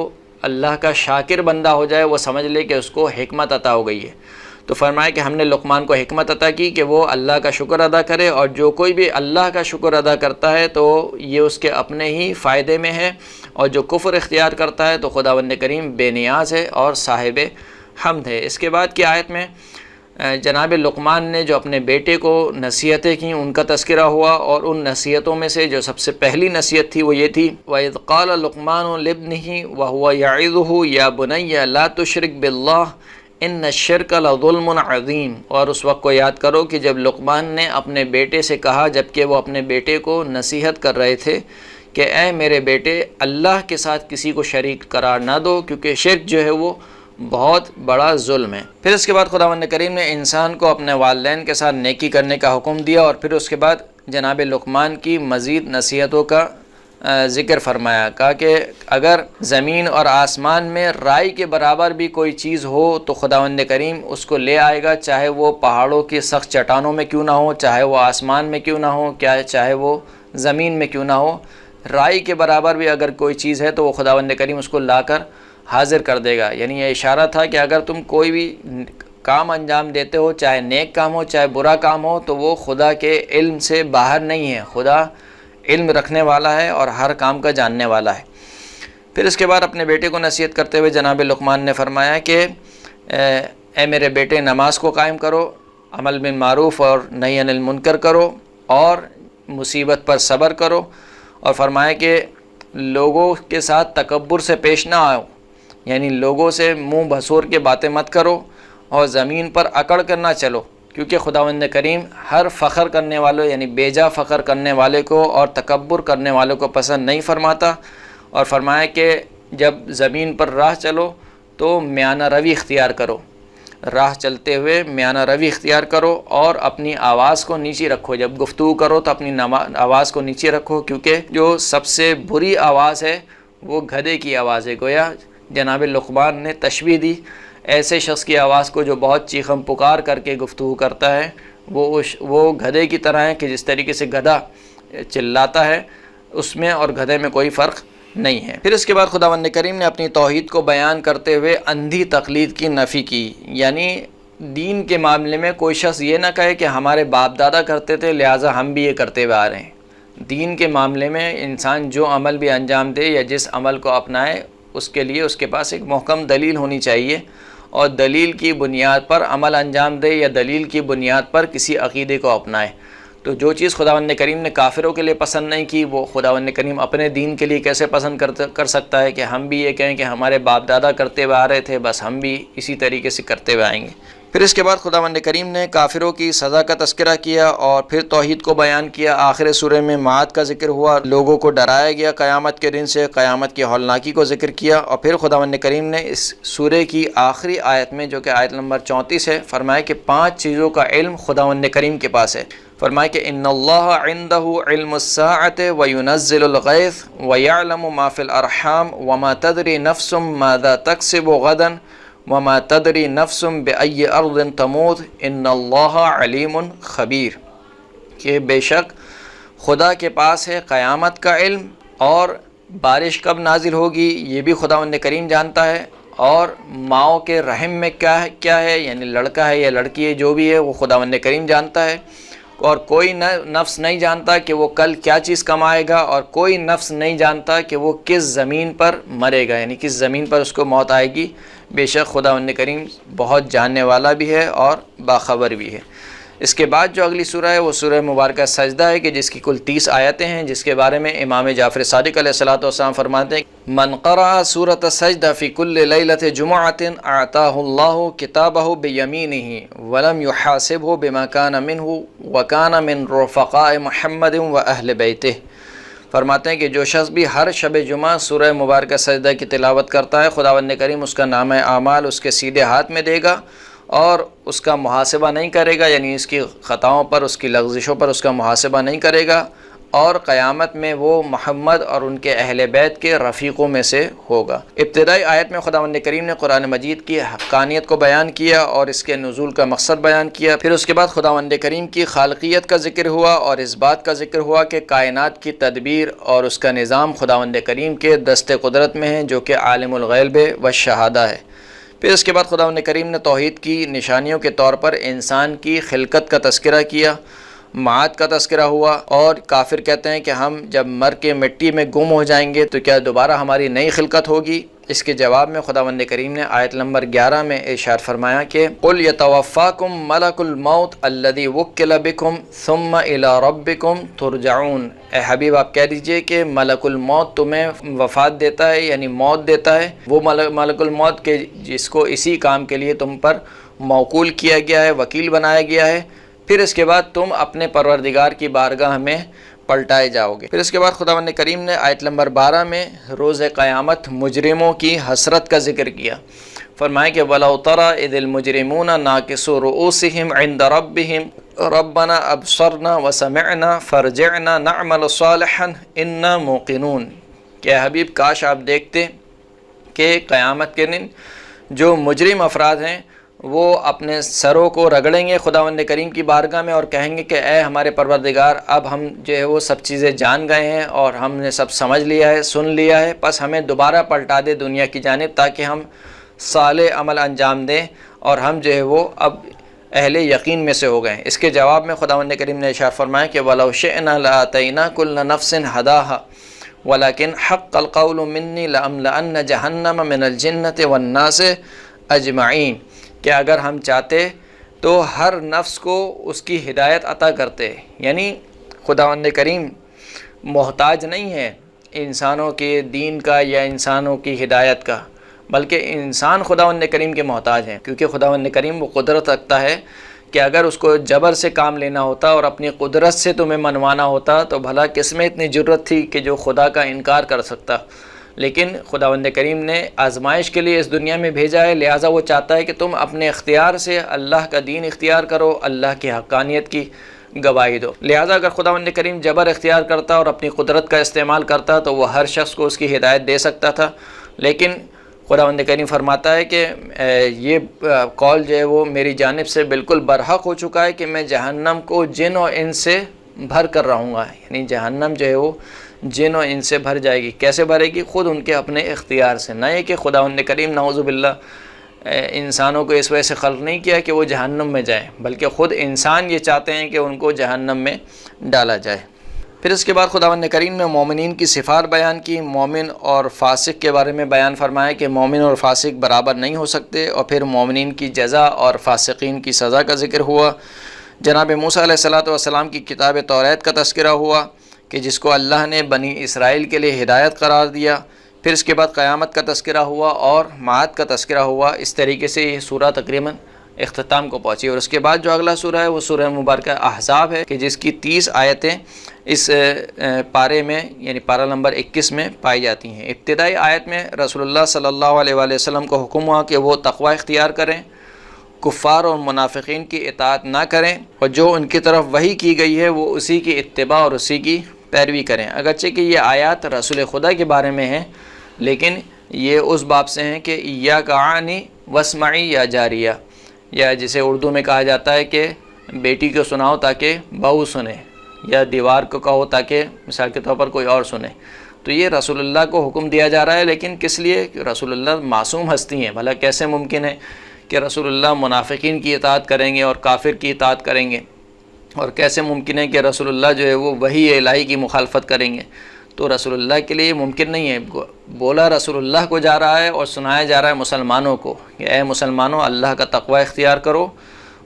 اللہ کا شاکر بندہ ہو جائے وہ سمجھ لے کہ اس کو حکمت عطا ہو گئی ہے۔ تو فرمایا کہ ہم نے لقمان کو حکمت عطا کی کہ وہ اللہ کا شکر ادا کرے، اور جو کوئی بھی اللہ کا شکر ادا کرتا ہے تو یہ اس کے اپنے ہی فائدے میں ہے، اور جو کفر اختیار کرتا ہے تو خداوند کریم بے نیاز ہے اور صاحب حمد ہے۔ اس کے بعد کی آیت میں جناب لقمان نے جو اپنے بیٹے کو نصیحتیں کیں ان کا تذکرہ ہوا، اور ان نصیحتوں میں سے جو سب سے پہلی نصیحت تھی وہ یہ تھی وَإِذْ قَالَ لُقْمَانُ لِابْنِهِ وَهُوَ يَعِظُهُ يَا بُنَيَّ لَا تُشْرِكْ بِاللَّهِ ان الشرک لظلم عظیم، اور اس وقت کو یاد کرو کہ جب لقمان نے اپنے بیٹے سے کہا، جب کہ وہ اپنے بیٹے کو نصیحت کر رہے تھے کہ اے میرے بیٹے اللہ کے ساتھ کسی کو شریک قرار نہ دو، کیونکہ شرک جو ہے وہ بہت بڑا ظلم ہے۔ پھر اس کے بعد خداوند کریم نے انسان کو اپنے والدین کے ساتھ نیکی کرنے کا حکم دیا، اور پھر اس کے بعد جناب لقمان کی مزید نصیحتوں کا ذکر فرمایا، کہا کہ اگر زمین اور آسمان میں رائی کے برابر بھی کوئی چیز ہو تو خداوند کریم اس کو لے آئے گا، چاہے وہ پہاڑوں کی سخت چٹانوں میں کیوں نہ ہو، چاہے وہ آسمان میں کیوں نہ ہو، چاہے وہ زمین میں کیوں نہ ہو، رائی کے برابر بھی اگر کوئی چیز ہے تو وہ خداوند کریم اس کو لا کر حاضر کر دے گا۔ یعنی یہ اشارہ تھا کہ اگر تم کوئی بھی کام انجام دیتے ہو، چاہے نیک کام ہو چاہے برا کام ہو، تو وہ خدا کے علم سے باہر نہیں ہے، خدا علم رکھنے والا ہے اور ہر کام کا جاننے والا ہے۔ پھر اس کے بعد اپنے بیٹے کو نصیحت کرتے ہوئے جناب لقمان نے فرمایا کہ اے میرے بیٹے، نماز کو قائم کرو، عمل بالمعروف اور نہی عن المنکر کرو، اور مصیبت پر صبر کرو، اور فرمایا کہ لوگوں کے ساتھ تکبر سے پیش نہ آؤ، یعنی لوگوں سے منہ بھسور کے باتیں مت کرو، اور زمین پر اکڑ کر نہ چلو، کیونکہ خداوند کریم ہر فخر کرنے والوں یعنی بیجا فخر کرنے والے کو اور تکبر کرنے والوں کو پسند نہیں فرماتا۔ اور فرمایا کہ جب زمین پر راہ چلو تو میانہ روی اختیار کرو، راہ چلتے ہوئے میانہ روی اختیار کرو، اور اپنی آواز کو نیچی رکھو، جب گفتگو کرو تو اپنی آواز کو نیچے رکھو، کیونکہ جو سب سے بری آواز ہے وہ گدھے کی آواز ہے۔ گویا جناب لقمان نے تشبیہ دی ایسے شخص کی آواز کو جو بہت چیخم پکار کر کے گفتگو کرتا ہے، وہ گدھے کی طرح ہے کہ جس طریقے سے گدھا چلاتا ہے اس میں اور گدھے میں کوئی فرق نہیں ہے۔ پھر اس کے بعد خداوند کریم نے اپنی توحید کو بیان کرتے ہوئے اندھی تقلید کی نفی کی، یعنی دین کے معاملے میں کوئی شخص یہ نہ کہے کہ ہمارے باپ دادا کرتے تھے لہٰذا ہم بھی یہ کرتے ہوئے آ رہے ہیں۔ دین کے معاملے میں انسان جو عمل بھی انجام دے یا جس عمل کو اپنائے، اس کے لیے اس کے پاس ایک محکم دلیل ہونی چاہیے، اور دلیل کی بنیاد پر عمل انجام دے یا دلیل کی بنیاد پر کسی عقیدے کو اپنائے۔ تو جو چیز خداوند کریم نے کافروں کے لیے پسند نہیں کی، وہ خداوند کریم اپنے دین کے لیے کیسے پسند کر سکتا ہے کہ ہم بھی یہ کہیں کہ ہمارے باپ دادا کرتے ہوئے آ رہے تھے، بس ہم بھی اسی طریقے سے کرتے ہوئے آئیں گے۔ پھر اس کے بعد خداوند کریم نے کافروں کی سزا کا تذکرہ کیا، اور پھر توحید کو بیان کیا۔ آخر سورہ میں معاد کا ذکر ہوا، لوگوں کو ڈرایا گیا قیامت کے دن سے، قیامت کی ہولناکی کو ذکر کیا، اور پھر خداوند کریم نے اس سورہ کی آخری آیت میں جو کہ آیت نمبر 34 ہے، فرمایا کہ 5 چیزوں کا علم خداوند کریم کے پاس ہے۔ فرمایا کہ ان اللہ عنده علم الساعة وينزل الغیث ويعلم ما في الارحام وما تدری نفس ماذا تکسب غدا وما تدری نفس بأي ارض تموت ان اللہ علیم خبیر، کہ بے شک خدا کے پاس ہے قیامت کا علم، اور بارش کب نازل ہوگی یہ بھی خداوند کریم جانتا ہے، اور ماؤں کے رحم میں کیا ہے یعنی لڑکا ہے یا لڑکی ہے جو بھی ہے وہ خداوند کریم جانتا ہے، اور کوئی نفس نہیں جانتا کہ وہ کل کیا چیز کمائے گا، اور کوئی نفس نہیں جانتا کہ وہ کس زمین پر مرے گا، یعنی کس زمین پر اس کو موت آئے گی۔ بے شک خداوند کریم بہت جاننے والا بھی ہے اور باخبر بھی ہے۔ اس کے بعد جو اگلی سورہ ہے وہ سورہ مبارکہ سجدہ ہے، کہ جس کی کل 30 آیتیں ہیں، جس کے بارے میں امام جعفر صادق علیہ السلام فرماتے ہیں من قرأ سورۃ السجدہ فی کل لیلۃ جمعۃ اعطاہ اللہ کتابہ بیمینہ ولم یحاسبہ بما کان منہ وکان من رفقاء محمد و اہل بیتہ۔ فرماتے ہیں کہ جو شخص بھی ہر شب جمعہ سورہ مبارکہ سجدہ کی تلاوت کرتا ہے، خداوند کریم اس کا نامہ اعمال اس کے سیدھے ہاتھ میں دے گا، اور اس کا محاسبہ نہیں کرے گا، یعنی اس کی خطاؤں پر، اس کی لغزشوں پر اس کا محاسبہ نہیں کرے گا، اور قیامت میں وہ محمد اور ان کے اہل بیت کے رفیقوں میں سے ہوگا۔ ابتدائی آیت میں خداوند کریم نے قرآن مجید کی حقانیت کو بیان کیا اور اس کے نزول کا مقصد بیان کیا۔ پھر اس کے بعد خداوند کریم کی خالقیت کا ذکر ہوا، اور اس بات کا ذکر ہوا کہ کائنات کی تدبیر اور اس کا نظام خداوند کریم کے دست قدرت میں ہے، جو کہ عالم الغیب والشہادہ ہے۔ پھر اس کے بعد خداوند کریم نے توحید کی نشانیوں کے طور پر انسان کی خلقت کا تذکرہ کیا، معاد کا تذکرہ ہوا، اور کافر کہتے ہیں کہ ہم جب مر کے مٹی میں گم ہو جائیں گے تو کیا دوبارہ ہماری نئی خلقت ہوگی؟ اس کے جواب میں خداوند کریم نے آیت نمبر 11 میں ارشاد فرمایا کہ قُلْ يَتَوَفَّاكُمْ مَلَكُ الْمَوْتِ الَّذِي وُكِّلَ بِكُمْ ثُمَّ إِلَىٰ رَبِّكُمْ تُرْجَعُونَ۔ اے حبیب آپ کہہ دیجئے کہ ملک الموت تمہیں وفات دیتا ہے، یعنی موت دیتا ہے، وہ ملک الموت کے جس کو اسی کام کے لیے تم پر موکول کیا گیا ہے، وکیل بنایا گیا ہے، پھر اس کے بعد تم اپنے پروردگار کی بارگاہ میں پلٹائے جاؤ گے۔ پھر اس کے بعد خداوند کریم نے آیت نمبر 12 میں روز قیامت مجرموں کی حسرت کا ذکر کیا، فرمایا کہ وَلَوْ تَرَىٰ إِذِ الْمُجْرِمُونَ نَاكِسُو رُؤُوسِهِمْ عِنْدَ رَبِّهِمْ رَبَّنَا أَبْصَرْنَا وَسَمِعْنَا فَارْجِعْنَا نَعْمَلْ صَالِحًا إِنَّا مُوقِنُونَ۔ کہ حبیب کاش آپ دیکھتے کہ قیامت کے دن جو مجرم افراد ہیں وہ اپنے سروں کو رگڑیں گے خداوند کریم کی بارگاہ میں اور کہیں گے کہ اے ہمارے پروردگار، اب ہم جو ہے وہ سب چیزیں جان گئے ہیں اور ہم نے سب سمجھ لیا ہے، سن لیا ہے، بس ہمیں دوبارہ پلٹا دے دنیا کی جانب تاکہ ہم صالح عمل انجام دیں اور ہم جو ہے وہ اب اہل یقین میں سے ہو گئے ہیں۔ اس کے جواب میں خداوند کریم نے ارشاد فرمایا کہ وَلَوْ شِئْنَا لَآتَيْنَا كُلَّ نَفْسٍ هَدَاهَا وَلَكِنْ حَقَّ الْقَوْلُ مِنِّي لَأَمْلَأَنَّ جَهَنَّمَ مِنَ الْجِنَّةِ وَالنَّاسِ أَجْمَعِينَ۔ کہ اگر ہم چاہتے تو ہر نفس کو اس کی ہدایت عطا کرتے، یعنی خداوند کریم محتاج نہیں ہے انسانوں کے دین کا یا انسانوں کی ہدایت کا، بلکہ انسان خداوند کریم کے محتاج ہیں، کیونکہ خداوند کریم وہ قدرت رکھتا ہے کہ اگر اس کو جبر سے کام لینا ہوتا اور اپنی قدرت سے تمہیں منوانا ہوتا تو بھلا کس میں اتنی جرت تھی کہ جو خدا کا انکار کر سکتا۔ لیکن خداوند کریم نے آزمائش کے لیے اس دنیا میں بھیجا ہے، لہٰذا وہ چاہتا ہے کہ تم اپنے اختیار سے اللہ کا دین اختیار کرو، اللہ کی حقانیت کی گواہی دو۔ لہٰذا اگر خداوند کریم جبر اختیار کرتا اور اپنی قدرت کا استعمال کرتا تو وہ ہر شخص کو اس کی ہدایت دے سکتا تھا، لیکن خداوند کریم فرماتا ہے کہ یہ قول جو ہے وہ میری جانب سے بالکل برحق ہو چکا ہے کہ میں جہنم کو جن و انس سے بھر کر رہوں گا، یعنی جہنم جو ہے وہ جن و انس سے بھر جائے گی۔ کیسے بھرے گی؟ خود ان کے اپنے اختیار سے، نہ یہ کہ خداوند کریم نعوذ باللہ انسانوں کو اس وجہ سے خلق نہیں کیا کہ وہ جہنم میں جائیں، بلکہ خود انسان یہ چاہتے ہیں کہ ان کو جہنم میں ڈالا جائے۔ پھر اس کے بعد خداوند کریم نے مومنین کی صفات بیان کی، مومن اور فاسق کے بارے میں بیان فرمایا کہ مومن اور فاسق برابر نہیں ہو سکتے، اور پھر مومنین کی جزا اور فاسقین کی سزا کا ذکر ہوا۔ جناب موسیٰ علیہ السلام کی کتاب توریت کا تذکرہ ہوا کہ جس کو اللہ نے بنی اسرائیل کے لیے ہدایت قرار دیا۔ پھر اس کے بعد قیامت کا تذکرہ ہوا اور معاد کا تذکرہ ہوا۔ اس طریقے سے یہ سورہ تقریباً اختتام کو پہنچی، اور اس کے بعد جو اگلا سورہ ہے وہ سورہ مبارکہ احزاب ہے کہ جس کی 30 آیتیں اس پارے میں یعنی پارہ نمبر 21 میں پائی جاتی ہیں۔ ابتدائی آیت میں رسول اللہ صلی اللہ علیہ وآلہ وسلم کو حکم ہوا کہ وہ تقوی اختیار کریں، کفار اور منافقین کی اطاعت نہ کریں، اور جو ان کی طرف وحی کی گئی ہے وہ اسی کی اتباع اور اسی کی پیروی کریں۔ اگرچہ کہ یہ آیات رسول خدا کے بارے میں ہیں، لیکن یہ اس باب سے ہیں کہ ایاک اعنی واسمعی یا جاریہ، یا جسے اردو میں کہا جاتا ہے کہ بیٹی کو سناؤ تاکہ بہو سنے، یا دیوار کو کہو تاکہ مثال کے طور پر کوئی اور سنے۔ تو یہ رسول اللہ کو حکم دیا جا رہا ہے، لیکن کس لیے؟ کہ رسول اللہ معصوم ہستی ہیں، بھلا کیسے ممکن ہے کہ رسول اللہ منافقین کی اطاعت کریں گے اور کافر کی اطاعت کریں گے، اور کیسے ممکن ہے کہ رسول اللہ جو ہے وہ وحی الہی کی مخالفت کریں گے؟ تو رسول اللہ کے لیے ممکن نہیں ہے۔ بولا رسول اللہ کو جا رہا ہے اور سنایا جا رہا ہے مسلمانوں کو کہ اے مسلمانوں، اللہ کا تقوی اختیار کرو،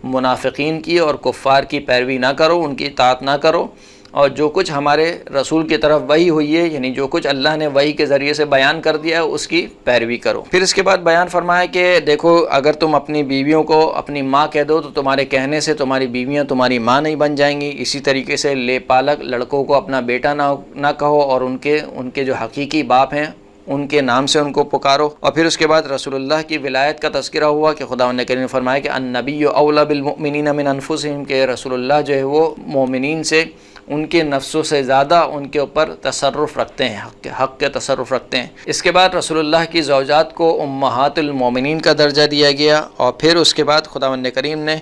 منافقین کی اور کفار کی پیروی نہ کرو، ان کی اطاعت نہ کرو، اور جو کچھ ہمارے رسول کی طرف وحی ہوئی ہے، یعنی جو کچھ اللہ نے وحی کے ذریعے سے بیان کر دیا ہے، اس کی پیروی کرو۔ پھر اس کے بعد بیان فرمایا کہ دیکھو، اگر تم اپنی بیویوں کو اپنی ماں کہہ دو تو تمہارے کہنے سے تمہاری بیویاں تمہاری ماں نہیں بن جائیں گی۔ اسی طریقے سے لے پالک لڑکوں کو اپنا بیٹا نہ کہو، اور ان کے جو حقیقی باپ ہیں ان کے نام سے ان کو پکارو۔ اور پھر اس کے بعد رسول اللہ کی ولایت کا تذکرہ ہوا کہ خداوند کریم نے فرمایا کہ النبی اولی بالمؤمنین من انفسہم، کہ رسول اللہ جو ہے وہ مومنین سے ان کے نفسوں سے زیادہ ان کے اوپر تصرف رکھتے ہیں، حق کے تصرف رکھتے ہیں۔ اس کے بعد رسول اللہ کی زوجات کو امہات المومنین کا درجہ دیا گیا، اور پھر اس کے بعد خداوند کریم نے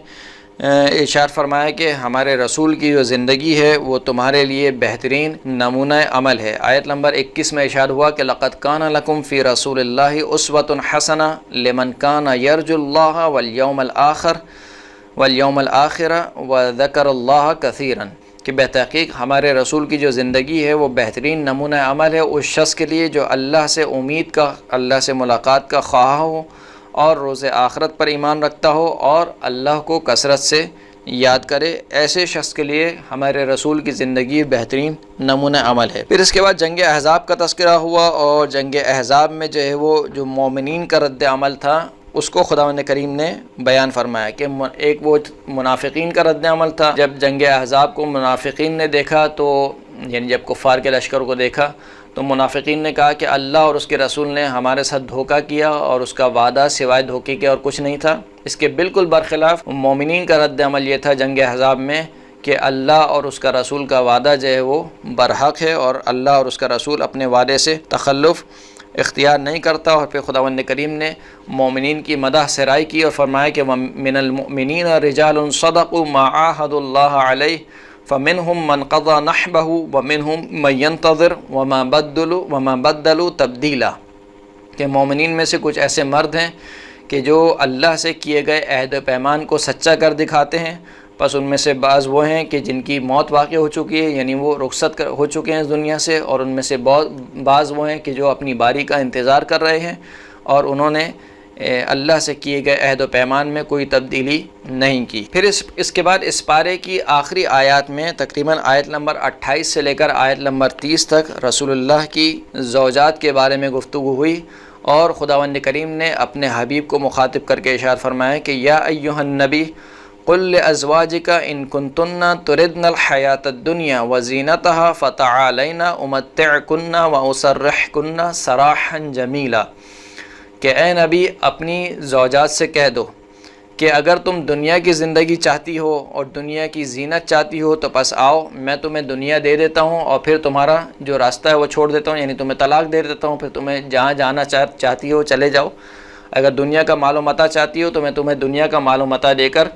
ارشاد فرمایا کہ ہمارے رسول کی جو زندگی ہے وہ تمہارے لیے بہترین نمونہ عمل ہے۔ آیت نمبر 21 میں ارشاد ہوا کہ لَقَدْ كَانَ لَكُمْ فِي رَسُولِ اللَّهِ أُسْوَةٌ حَسَنَةٌ لِمَنْ كَانَ يَرْجُو اللَّهَ وَالْيَوْمَ الْآخِرَ وَذَكَرَ اللَّهَ كَثِيرًا، کہ بتحقیق ہمارے رسول کی جو زندگی ہے وہ بہترین نمونہ عمل ہے اس شخص کے لیے جو اللہ سے امید کا، اللہ سے ملاقات کا خواہاں ہو اور روز آخرت پر ایمان رکھتا ہو اور اللہ کو کثرت سے یاد کرے۔ ایسے شخص کے لیے ہمارے رسول کی زندگی بہترین نمونہ عمل ہے۔ پھر اس کے بعد جنگ احزاب کا تذکرہ ہوا، اور جنگ احزاب میں جو ہے وہ جو مومنین کا رد عمل تھا اس کو خداوند کریم نے بیان فرمایا کہ ایک وہ منافقین کا رد عمل تھا۔ جب جنگ احزاب کو منافقین نے دیکھا تو یعنی جب کفار کے لشکر کو دیکھا تو منافقین نے کہا کہ اللہ اور اس کے رسول نے ہمارے ساتھ دھوکہ کیا اور اس کا وعدہ سوائے دھوکے کے اور کچھ نہیں تھا۔ اس کے بالکل برخلاف مومنین کا رد عمل یہ تھا جنگ احزاب میں کہ اللہ اور اس کا رسول کا وعدہ جو ہے وہ برحق ہے اور اللہ اور اس کا رسول اپنے وعدے سے تخلف اختیار نہیں کرتا۔ اور پھر خداوند کریم نے مومنین کی مدح سرائی کی اور فرمایا کہ وَمِنَ الْمُؤْمِنِينَ رِجَالٌ صَدَقُوا مَا عَاهَدُوا اللَّهَ عَلَيْهِ فَمِنْهُمْ مَنْ قَضَى نَحْبَهُ وَمِنْهُمْ مَنْ يَنْتَظِرُ وَمَا بَدَّلُوا تَبْدِيلًا، کہ مومنین میں سے کچھ ایسے مرد ہیں کہ جو اللہ سے کیے گئے عہد و پیمان کو سچا کر دکھاتے ہیں، بس ان میں سے بعض وہ ہیں کہ جن کی موت واقع ہو چکی ہے، یعنی وہ رخصت ہو چکے ہیں اس دنیا سے، اور ان میں سے بعض وہ ہیں کہ جو اپنی باری کا انتظار کر رہے ہیں اور انہوں نے اللہ سے کیے گئے عہد و پیمان میں کوئی تبدیلی نہیں کی۔ پھر اس کے بعد اس پارے کی آخری آیات میں تقریباً آیت نمبر 28 سے لے کر آیت نمبر 30 تک رسول اللہ کی زوجات کے بارے میں گفتگو ہوئی، اور خداوند کریم نے اپنے حبیب کو مخاطب کر کے ارشاد فرمایا کہ یا ایھا النبی قل لازواجک ان کنتن تردن الحیاۃ الدنیا وزینتها فتعالین امتعکن واسرحکن سراحا جمیلا، کہ اے نبی اپنی زوجات سے کہہ دو کہ اگر تم دنیا کی زندگی چاہتی ہو اور دنیا کی زینت چاہتی ہو تو پس آؤ، میں تمہیں دنیا دے دیتا ہوں اور پھر تمہارا جو راستہ ہے وہ چھوڑ دیتا ہوں، یعنی تمہیں طلاق دے دیتا ہوں، پھر تمہیں جہاں جانا چاہتی ہو چلے جاؤ۔ اگر دنیا کا مال و متاع چاہتی ہو تو میں تمہیں دنیا کا مال و متاع دے کر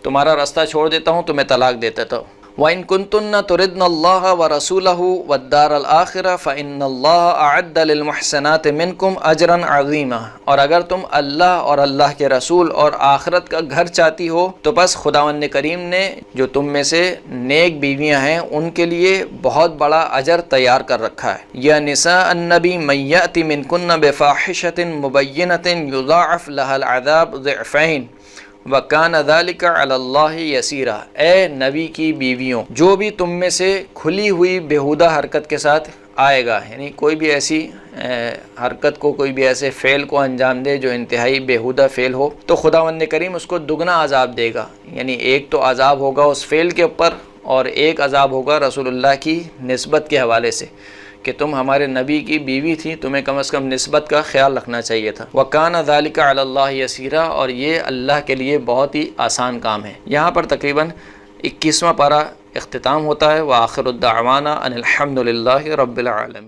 تمہارا راستہ چھوڑ دیتا ہوں، تمہیں طلاق دے دیتا ہوں۔ وَإِن كُنتُنَّ تُرِدْنَ اللَّهَ وَرَسُولَهُ وَالدَّارَ الْآخِرَةَ فَإِنَّ اللَّهَ أَعَدَّ لِلْمُحْسِنَاتِ مِنكُمْ أَجْرًا عَظِيمًا، اور اگر تم اللہ اور اللہ کے رسول اور آخرت کا گھر چاہتی ہو تو بس خداوند کریم نے جو تم میں سے نیک بیویاں ہیں ان کے لیے بہت بڑا اجر تیار کر رکھا ہے۔ یا نساء النبی من یأتی منکن بفاحشۃ مبینۃ یضاعف لها العذاب ضعفین وَكَانَ ذَلِكَ عَلَى اللَّهِ يَسِيرًا، اے نبی کی بیویوں جو بھی تم میں سے کھلی ہوئی بیہودہ حرکت کے ساتھ آئے گا، یعنی کوئی بھی ایسی حرکت کو، کوئی بھی ایسے فعل کو انجام دے جو انتہائی بیہودہ فعل ہو، تو خداوند کریم اس کو دگنا عذاب دے گا۔ یعنی ایک تو عذاب ہوگا اس فعل کے اوپر اور ایک عذاب ہوگا رسول اللہ کی نسبت کے حوالے سے کہ تم ہمارے نبی کی بیوی تھی، تمہیں کم از کم نسبت کا خیال رکھنا چاہیے تھا۔ وَكَانَ ذَلِكَ عَلَى اللَّهِ يَسِيرًا، اور یہ اللہ کے لیے بہت ہی آسان کام ہے۔ یہاں پر تقریباً 21واں پارہ اختتام ہوتا ہے۔ وآخر الدعوانا ان الحمد للہ رب العالمین۔